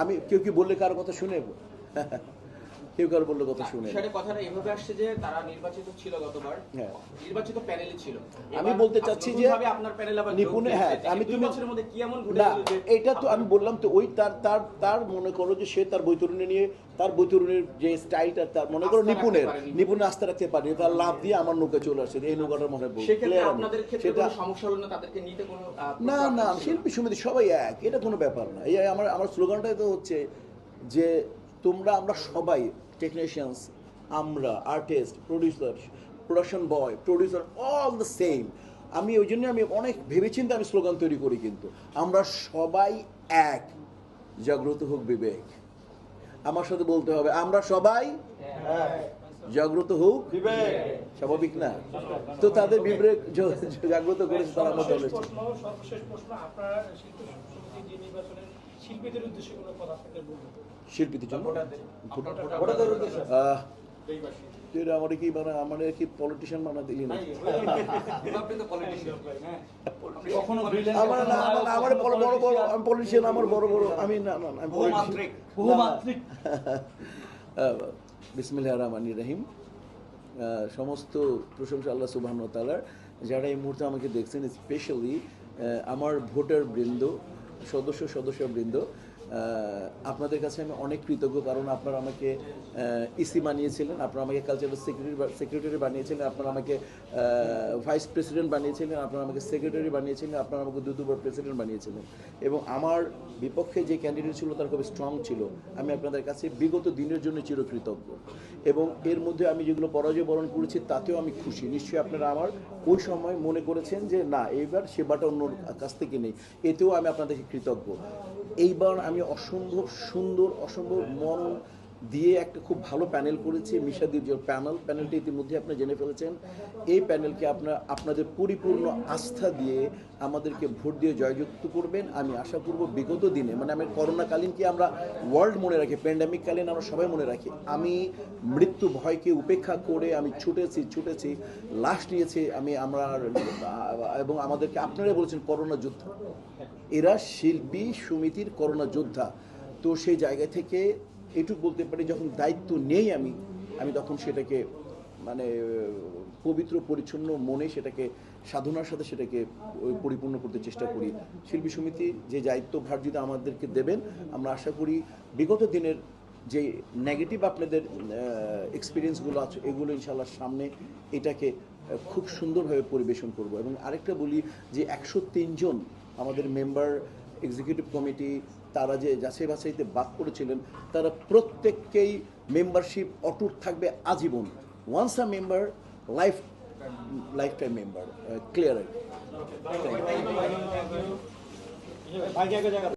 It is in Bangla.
আমি কেউ কি বললে কার কথা শুনে কেউ কার বললে কথা শুনে সেটা কথাটা এভাবে আসছে যে তারা নির্বাচিত ছিল গতবার, নির্বাচিত প্যানেলে ছিল। আমি বলতে চাচ্ছি যে আপনার প্যানেল আবার নিপুণে, হ্যাঁ আমি তুমি বছরের মধ্যে কি এমন ঘটে না, গেল যে এটা তো আমি বললাম তো ওই তার তার তার মনে করো যে সে তার বৈতরণী নিয়ে তার বৈতরণীর যে স্টাইলটা তার মনে করো নিপুণের আস্থা রাখতে পারেনি, তার লাভ দিয়ে আমার নৌকা চলে আসছে এই নৌকাটার মনে বলবো আপনাদের ক্ষেত্রে কোনো সমস্যা হলো না তাদেরকে নিতে কোনো না না শিল্পী সমিতি সবাই এক, এটা কোনো ব্যাপার না। এই আমার স্লোগানটাই তো হচ্ছে যে আমরা সবাই টেকনিশিয়ানস, আমরা artist, producer, production boy, producer, all the same. আমি ওই জন্য আমি অনেক ভেবেচিন্তে আমি স্লোগান তৈরি করি, কিন্তু আমরা সবাই এক, জাগ্রত হোক বিবেক। আমার সাথে বলতে হবে আমরা সবাই জাগ্রত হোক বিবেক, স্বাভাবিক না? তো তাদের বিবেক জাগ্রত করেছে তারা আমার দলের। সর্বশেষ প্রশ্ন, আপনারা শিল্পী সমিতি যে নির্বাচনের শিল্পীদের উদ্দেশ্যে কোনো কথা আপনাদের বলবেন? শিল্পীদের জন্য আমার কি মানে আমার কি পলিটিশিয়ান বানা দিলি না? আমার বড় বড় আমি পলিটিশিয়ান, আমার বড় বড় আমি না না আমি বিসমিল্লাহির রহমানির রহিম। সমস্ত প্রশংসা আল্লাহ সুবহানাহু ওয়া তাআলার, যারা এই মুহূর্তে আমাকে দেখছেন, স্পেশালি আমার ভোটার বৃন্দ, সদস্য বৃন্দ, আপনাদের কাছে আমি অনেক কৃতজ্ঞ, কারণ আপনারা আমাকে ইসি বানিয়েছিলেন, আপনারা আমাকে কালচারাল সেক্রেটারি বানিয়েছিলেন, আপনারা আমাকে ভাইস প্রেসিডেন্ট বানিয়েছিলেন, আপনারা আমাকে সেক্রেটারি বানিয়েছিলেন, আপনারা আমাকে দুবার প্রেসিডেন্ট বানিয়েছিলেন, এবং আমার বিপক্ষে যে ক্যান্ডিডেট ছিল তার খুব স্ট্রং ছিল। আমি আপনাদের কাছে বিগত দিনের জন্য চিরকৃতজ্ঞ, এবং এর মধ্যে আমি যেগুলো পরাজয় বরণ করেছি তাতেও আমি খুশি। নিশ্চয়ই আপনারা আমার ওই সময় মনে করেছেন যে না, এইবার সেবাটা অন্য কাছ থেকে নেই, এতেও আমি আপনাদেরকে কৃতজ্ঞ। এইবার আমি অসম্ভব সুন্দর, অসম্ভব মন দিয়ে একটা খুব ভালো প্যানেল করেছি, মিশাদির যে প্যানেলটি ইতিমধ্যে আপনি জেনে ফেলেছেন। এই প্যানেলকে আপনাদের পরিপূর্ণ আস্থা দিয়ে আমাদেরকে ভোট দিয়ে জয়যুক্ত করবেন। আমি আশা করব বিগত দিনে, মানে আমি করোনাকালীনকে আমরা ওয়ার্ল্ড মনে রাখি, প্যান্ডামিককালীন আমরা সবাই মনে রাখি, আমি মৃত্যু ভয়কে উপেক্ষা করে আমি ছুটেছি, লাশ নিয়েছি এবং আমাদেরকে আপনারা বলেছেন করোনা যোদ্ধা, এরা শিল্পী সমিতির করোনা যোদ্ধা। তো সেই জায়গা থেকে এটুকু বলতে পারি, যখন দায়িত্ব নেই আমি তখন সেটাকে মানে পবিত্র পরিচ্ছন্ন মনে সেটাকে সাধনার সাথে সেটাকে পরিপূর্ণ করতে চেষ্টা করি। শিল্পী সমিতি যে দায়িত্বভার যদি আমাদেরকে দেবেন, আমরা আশা করি বিগত দিনের যে নেগেটিভ আপনাদের এক্সপিরিয়েন্সগুলো আছে এগুলো ইনশাআল্লাহ সামনে এটাকে খুব সুন্দরভাবে পরিবেশন করব। এবং আরেকটা বলি যে 103 জন আমাদের মেম্বার এক্সিকিউটিভ কমিটি, তারা যে যাচাই বাছাইতে বাদ করেছিলেন, তারা প্রত্যেককেই মেম্বারশিপ অটুট থাকবে আজীবন। Once a member, life time member, clear.